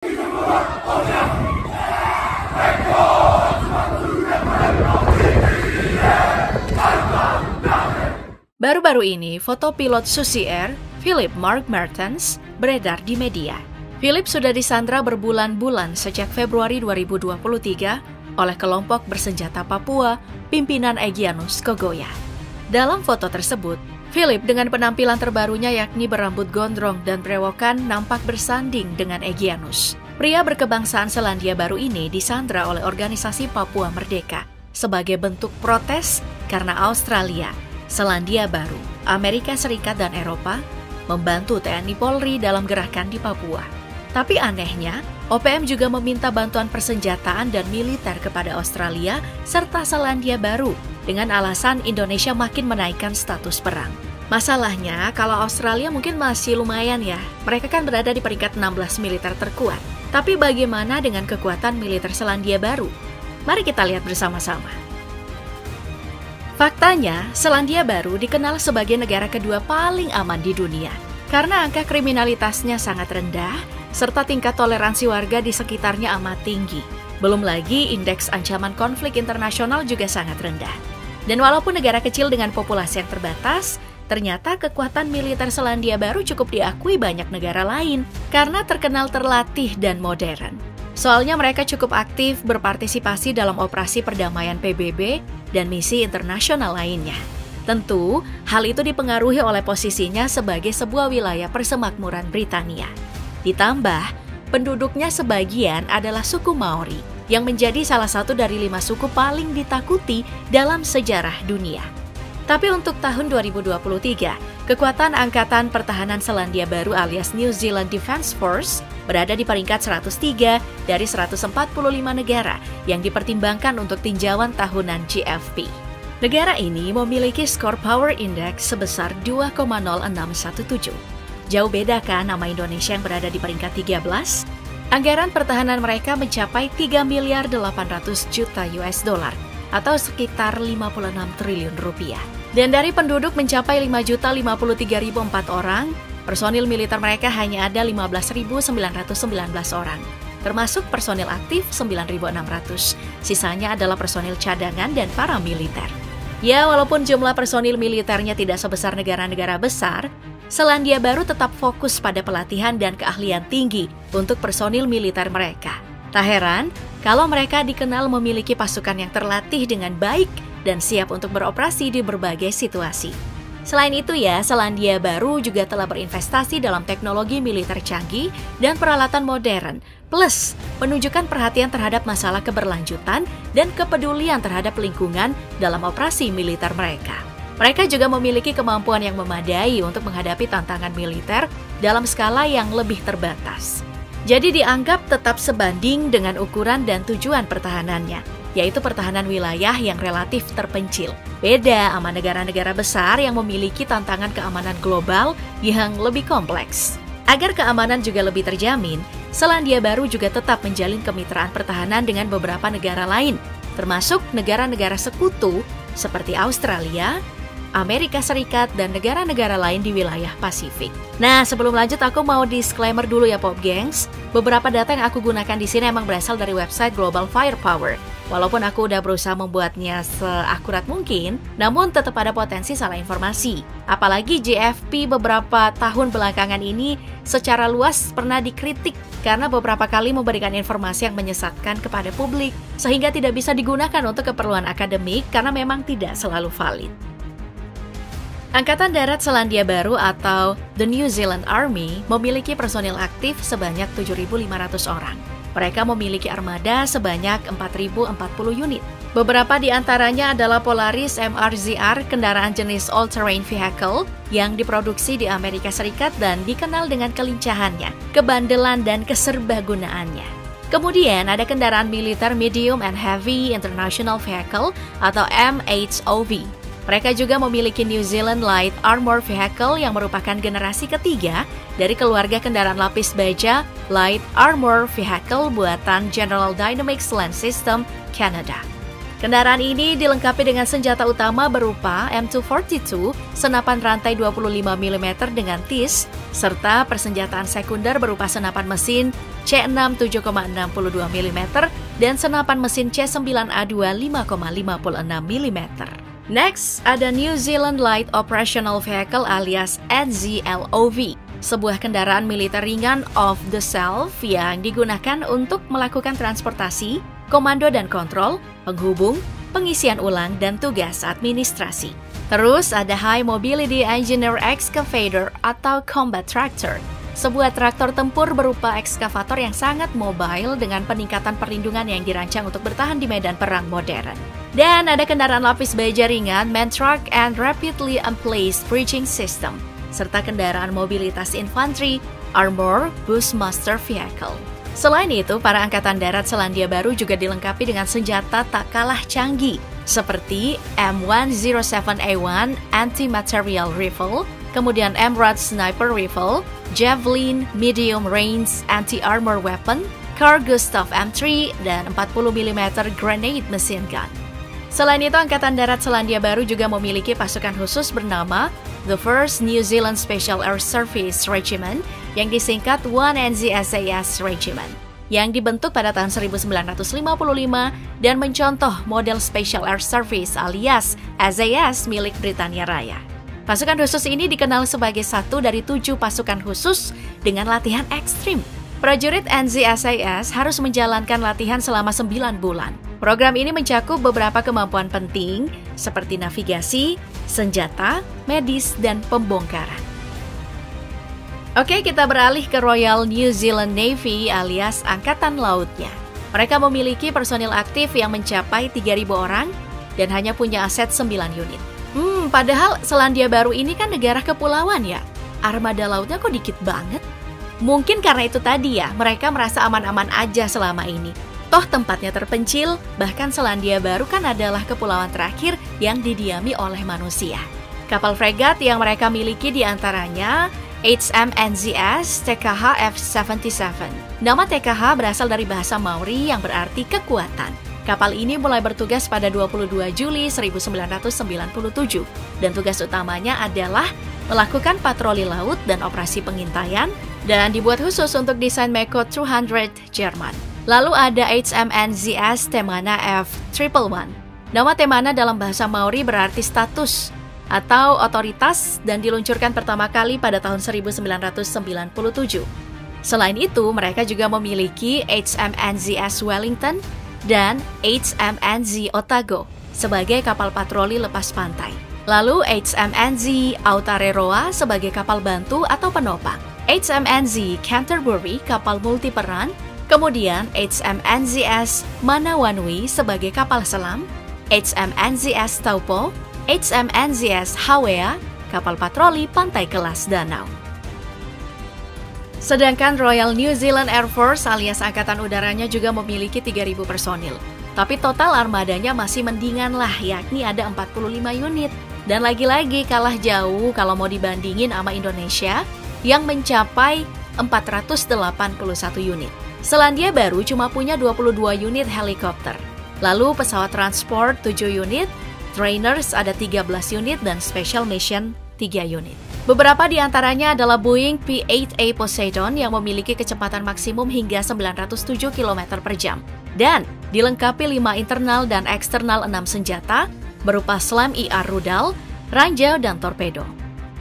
Baru-baru ini, foto pilot Susi Air, Philip Mark Mertens, beredar di media. Philip sudah disandra berbulan-bulan sejak Februari 2023 oleh kelompok bersenjata Papua, pimpinan Egyanus Kogoya. Dalam foto tersebut, Philip dengan penampilan terbarunya yakni berambut gondrong dan berewokan nampak bersanding dengan Egyanus. Pria berkebangsaan Selandia Baru ini disandra oleh organisasi Papua Merdeka sebagai bentuk protes karena Australia, Selandia Baru, Amerika Serikat, dan Eropa membantu TNI Polri dalam gerakan di Papua. Tapi anehnya, OPM juga meminta bantuan persenjataan dan militer kepada Australia serta Selandia Baru dengan alasan Indonesia makin menaikkan status perang. Masalahnya, kalau Australia mungkin masih lumayan ya, mereka kan berada di peringkat 16 militer terkuat. Tapi bagaimana dengan kekuatan militer Selandia Baru? Mari kita lihat bersama-sama. Faktanya, Selandia Baru dikenal sebagai negara kedua paling aman di dunia karena angka kriminalitasnya sangat rendah serta tingkat toleransi warga di sekitarnya amat tinggi. Belum lagi indeks ancaman konflik internasional juga sangat rendah. Dan walaupun negara kecil dengan populasi yang terbatas, ternyata kekuatan militer Selandia Baru cukup diakui banyak negara lain karena terkenal terlatih dan modern. Soalnya mereka cukup aktif berpartisipasi dalam operasi perdamaian PBB dan misi internasional lainnya. Tentu, hal itu dipengaruhi oleh posisinya sebagai sebuah wilayah persemakmuran Britania. Ditambah, penduduknya sebagian adalah suku Maori yang menjadi salah satu dari 5 suku paling ditakuti dalam sejarah dunia. Tapi untuk tahun 2023, kekuatan Angkatan Pertahanan Selandia Baru alias New Zealand Defence Force berada di peringkat 103 dari 145 negara yang dipertimbangkan untuk tinjauan tahunan GFP. Negara ini memiliki skor Power Index sebesar 2,0617. Jauh beda kan nama Indonesia yang berada di peringkat 13? Anggaran pertahanan mereka mencapai 3 miliar 800 juta US dollar atau sekitar 56 triliun rupiah. Dan dari penduduk mencapai 5.053.004 orang, personil militer mereka hanya ada 15.919 orang, termasuk personil aktif 9.600. Sisanya adalah personil cadangan dan paramiliter. Ya, walaupun jumlah personil militernya tidak sebesar negara-negara besar, Selandia Baru tetap fokus pada pelatihan dan keahlian tinggi untuk personil militer mereka. Tak heran kalau mereka dikenal memiliki pasukan yang terlatih dengan baik dan siap untuk beroperasi di berbagai situasi. Selain itu ya, Selandia Baru juga telah berinvestasi dalam teknologi militer canggih dan peralatan modern, plus menunjukkan perhatian terhadap masalah keberlanjutan dan kepedulian terhadap lingkungan dalam operasi militer mereka. Mereka juga memiliki kemampuan yang memadai untuk menghadapi tantangan militer dalam skala yang lebih terbatas. Jadi dianggap tetap sebanding dengan ukuran dan tujuan pertahanannya, yaitu pertahanan wilayah yang relatif terpencil. Beda sama negara-negara besar yang memiliki tantangan keamanan global yang lebih kompleks. Agar keamanan juga lebih terjamin, Selandia Baru juga tetap menjalin kemitraan pertahanan dengan beberapa negara lain, termasuk negara-negara sekutu seperti Australia, Amerika Serikat, dan negara-negara lain di wilayah Pasifik. Nah, sebelum lanjut aku mau disclaimer dulu ya Pop Gengs. Beberapa data yang aku gunakan di sini emang berasal dari website Global Firepower. Walaupun aku udah berusaha membuatnya seakurat mungkin, namun tetap ada potensi salah informasi. Apalagi GFP beberapa tahun belakangan ini secara luas pernah dikritik karena beberapa kali memberikan informasi yang menyesatkan kepada publik, sehingga tidak bisa digunakan untuk keperluan akademik karena memang tidak selalu valid. Angkatan Darat Selandia Baru atau The New Zealand Army memiliki personil aktif sebanyak 7.500 orang. Mereka memiliki armada sebanyak 4.040 unit. Beberapa di antaranya adalah Polaris MRZR, kendaraan jenis all-terrain vehicle yang diproduksi di Amerika Serikat dan dikenal dengan kelincahannya, kebandelan, dan keserbagunaannya. Kemudian ada kendaraan militer medium and heavy international vehicle atau MHOV. Mereka juga memiliki New Zealand Light Armor Vehicle yang merupakan generasi ketiga dari keluarga kendaraan lapis baja Light Armor Vehicle buatan General Dynamics Land System, Canada. Kendaraan ini dilengkapi dengan senjata utama berupa M242, senapan rantai 25 mm dengan TIS, serta persenjataan sekunder berupa senapan mesin C6 7,62 mm dan senapan mesin C9A2 5,56 mm. Next, ada New Zealand Light Operational Vehicle alias NZLOV, sebuah kendaraan militer ringan off-the-shelf yang digunakan untuk melakukan transportasi, komando dan kontrol, penghubung, pengisian ulang, dan tugas administrasi. Terus ada High Mobility Engineer Excavator atau Combat Tractor, sebuah traktor tempur berupa ekskavator yang sangat mobile dengan peningkatan perlindungan yang dirancang untuk bertahan di medan perang modern. Dan ada kendaraan lapis baja ringan, Man Truck and Rapidly Emplaced Bridging System, serta kendaraan mobilitas infanteri, Armor Bushmaster Vehicle. Selain itu, para angkatan darat Selandia Baru juga dilengkapi dengan senjata tak kalah canggih, seperti M107A1 Anti-Material Rifle, kemudian MRAD Sniper Rifle, Javelin Medium Range Anti-Armor Weapon, Carl Gustav M3, dan 40 mm Grenade Machine Gun. Selain itu, Angkatan Darat Selandia Baru juga memiliki pasukan khusus bernama The First New Zealand Special Air Service Regiment yang disingkat 1NZ-SAS Regiment, yang dibentuk pada tahun 1955 dan mencontoh model Special Air Service alias SAS milik Britania Raya. Pasukan khusus ini dikenal sebagai satu dari 7 pasukan khusus dengan latihan ekstrim. Prajurit NZ-SAS harus menjalankan latihan selama 9 bulan. Program ini mencakup beberapa kemampuan penting seperti navigasi, senjata, medis, dan pembongkaran. Oke, kita beralih ke Royal New Zealand Navy alias Angkatan Lautnya. Mereka memiliki personil aktif yang mencapai 3.000 orang dan hanya punya aset 9 unit. Padahal Selandia Baru ini kan negara kepulauan ya. Armada lautnya kok dikit banget? Mungkin karena itu tadi ya, mereka merasa aman-aman aja selama ini. Toh tempatnya terpencil, bahkan Selandia Baru kan adalah kepulauan terakhir yang didiami oleh manusia. Kapal fregat yang mereka miliki diantaranya HMNZS TKH F77. Nama TKH berasal dari bahasa Maori yang berarti kekuatan. Kapal ini mulai bertugas pada 22 Juli 1997 dan tugas utamanya adalah melakukan patroli laut dan operasi pengintaian dan dibuat khusus untuk desain Meko 200 Jerman. Lalu ada HMNZS Temana F111. Nama Temana dalam bahasa Maori berarti status atau otoritas dan diluncurkan pertama kali pada tahun 1997. Selain itu, mereka juga memiliki HMNZS Wellington dan HMNZ Otago sebagai kapal patroli lepas pantai. Lalu HMNZ Aotearoa sebagai kapal bantu atau penopang. HMNZ Canterbury kapal multiperan. Kemudian HMNZS Manawanui sebagai kapal selam, HMNZS Taupo, HMNZS Hawea, kapal patroli pantai kelas danau. Sedangkan Royal New Zealand Air Force alias Angkatan Udaranya juga memiliki 3.000 personil. Tapi total armadanya masih mendingan lah, yakni ada 45 unit. Dan lagi-lagi kalah jauh kalau mau dibandingin sama Indonesia yang mencapai 481 unit. Selandia Baru cuma punya 22 unit helikopter. Lalu pesawat transport 7 unit, trainers ada 13 unit, dan special mission 3 unit. Beberapa di antaranya adalah Boeing P-8A Poseidon yang memiliki kecepatan maksimum hingga 907 km per jam. Dan dilengkapi 5 internal dan eksternal 6 senjata berupa SLAM IR rudal, ranjau, dan torpedo.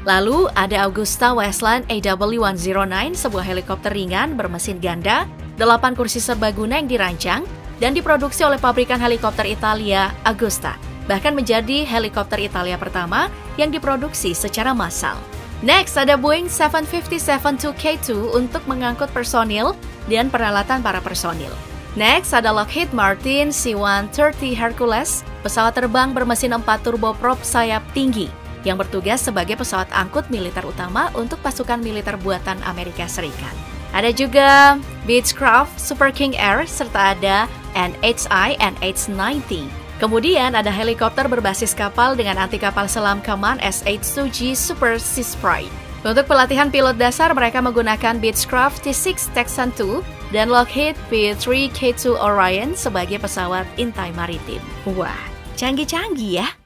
Lalu ada Augusta Westland AW109, sebuah helikopter ringan bermesin ganda, 8 kursi serbaguna yang dirancang dan diproduksi oleh pabrikan helikopter Italia Agusta, bahkan menjadi helikopter Italia pertama yang diproduksi secara massal. Next, ada Boeing 757-2K2 untuk mengangkut personil dan peralatan para personil. Next, ada Lockheed Martin C-130 Hercules, pesawat terbang bermesin 4 turboprop sayap tinggi, yang bertugas sebagai pesawat angkut militer utama untuk pasukan militer buatan Amerika Serikat. Ada juga Beechcraft Super King Air, serta ada NHI NH-90. Kemudian ada helikopter berbasis kapal dengan anti kapal selam Kaman SH-2G Super Sea Sprite. Untuk pelatihan pilot dasar, mereka menggunakan Beechcraft T6 Texan II dan Lockheed P3K2 Orion sebagai pesawat intai maritim. Wah, canggih-canggih ya!